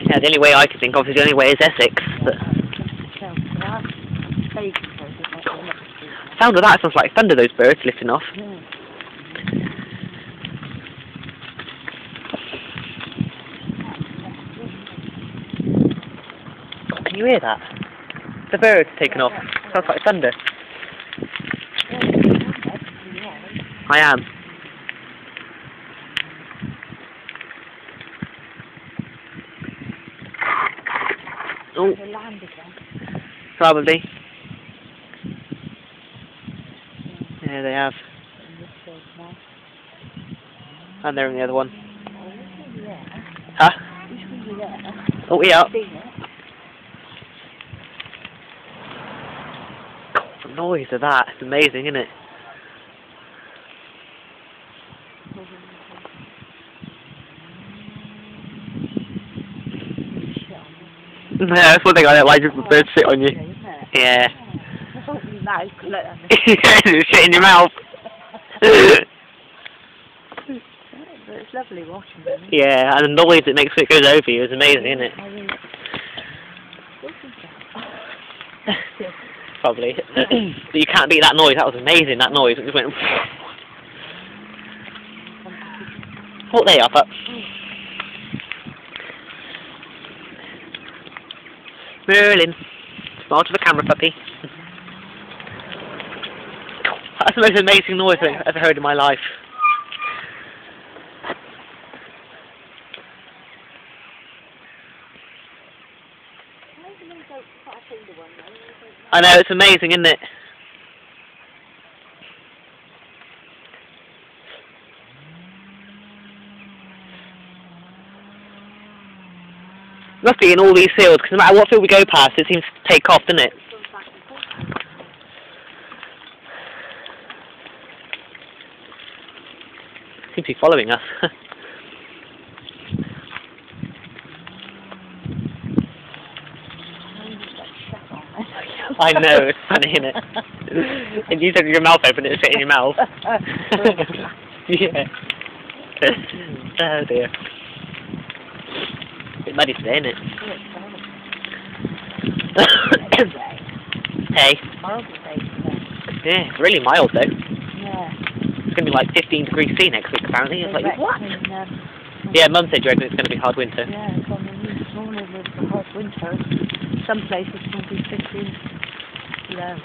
Yeah, the only way I could think of is the only way is Essex. But sound of that sounds like thunder, those birds lifting off. Yeah. Can you hear that? The bird's taken off. Sounds like thunder. I am. Oh, probably. Yeah, they have. And they're in the other one. Huh? Oh, yeah. The noise of that, it's amazing, isn't it? No, that's one thing I don't like, is when birds sit on you. Yeah. Shit in your mouth. It's lovely watching them. Yeah, and the noise it makes when it goes over you is amazing, isn't it? Probably. But you can't beat that noise. That was amazing, that noise. It just went... What they are, but... Merlin. Smile to the camera, puppy. That's the most amazing noise I've ever heard in my life. I know, it's amazing, isn't it? Must be in all these fields, because no matter what field we go past, it seems to take off, doesn't it? Seems to be following us. I know, it's funny, isn't it? And you said your mouth open, it's fit in your mouth. Yeah. Oh dear. A bit muddy today, isn't it? Hey. Yeah, it's really mild though. Yeah. It's going to be like 15 degrees C next week apparently. It's like, what? Yeah, Mum said you reckon it's going to be hard winter. Yeah, it's on the news this morning with the hard winter. Some places it's going to be 15 below.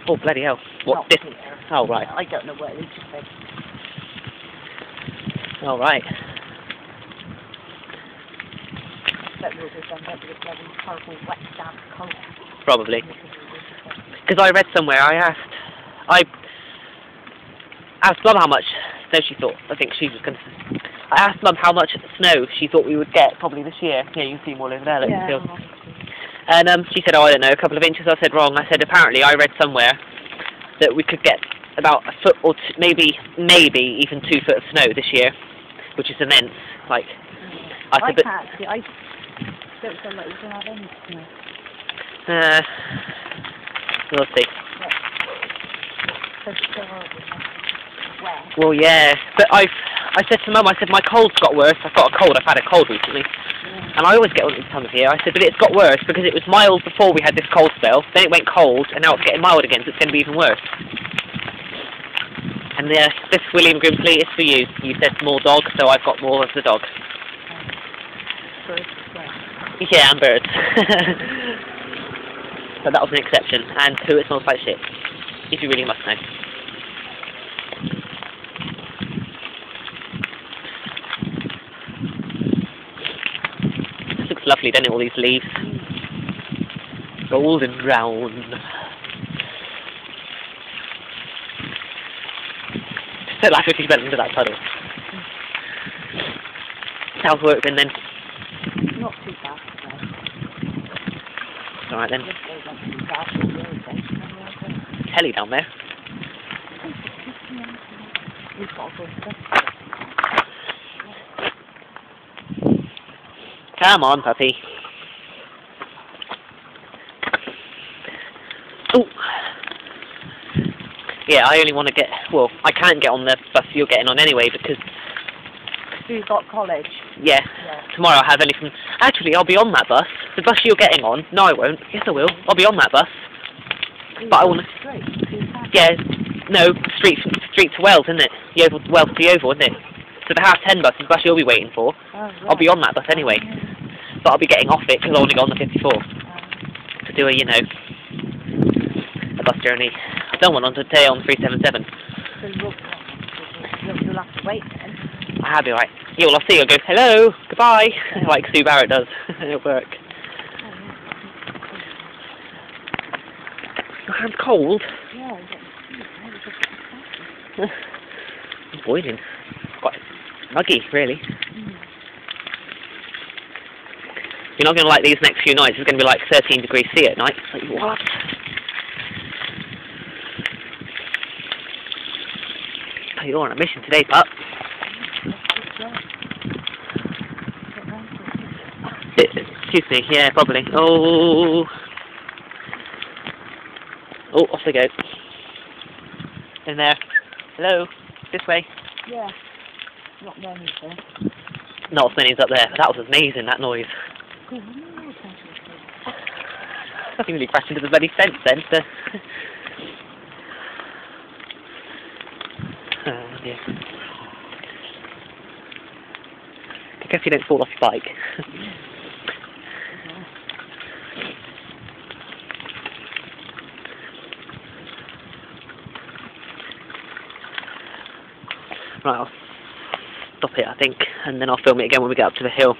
Oh, bloody hell. What? Not here. Oh, right. I don't know where they just said. Oh, right. That will be done up with a bloody horrible wet damp cold. Probably. Because I read somewhere, I asked Mum how much snow she thought, I asked Mum how much snow she thought we would get probably this year. Yeah, you can see them all over there, look. Yeah. And she said, oh, I don't know, a couple of inches. I said wrong. I said, apparently, I read somewhere that we could get about a foot or maybe even 2 foot of snow this year, which is immense. Like, I said, but can't see. I don't feel like we can have any snow. We'll see. It's so horrible. Wet. Well, yeah, but I said to Mum, I said, my cold's got worse. I've got a cold. I've had a cold recently. And I always get one at this time of year. I said, but it's got worse because it was mild before we had this cold spell. Then it went cold, and now it's getting mild again, so it's going to be even worse. And this William Grimsley is for you. You said more dog, so I've got more of the dog. Birds, yeah, and birds. But that was an exception. And poo, it smells like shit. If you really must know. This looks lovely, doesn't it, all these leaves? Golden brown. So like if you went into that puddle. How's work been then? not too bad. Alright then. Telly down there. Come on, puppy. Oh. Yeah, I only want to get... Well, I can't get on the bus you're getting on anyway because So you've got college? Yeah. Yeah. Tomorrow I have only from... Actually, I'll be on that bus. The bus you're getting on. No, I won't. Yes, I will. I'll be on that bus. But I want to... Straight. Yeah. No, street to Wells, isn't it? The Oval, Wells to the Oval, isn't it? So the 10:30 bus is the bus you'll be waiting for. Oh, right. I'll be on that bus anyway. But I'll be getting off it because I want to go on the 54 to do a, you know, a bus journey. I don't want to stay on 377. So you'll have to wait then. I'll be right. Yeah, well, I'll see you. I'll go, hello, goodbye, like Sue Barrett does at work. Your hand's cold. Yeah, It's boiling. Quite muggy, really. You're not going to like these next few nights. It's going to be like 13 degrees C at night. It's like, what? Oh, you're on a mission today, pup. Excuse me, yeah, probably. Oh, off they go. In there. Hello, this way. Yeah. Not many there. Not as many as up there, but that was amazing, that noise. Nothing really crashed into the bloody fence then. So. Oh dear. I guess you don't fall off your bike. Right, I'll stop it I think, and then I'll film it again when we get up to the hill.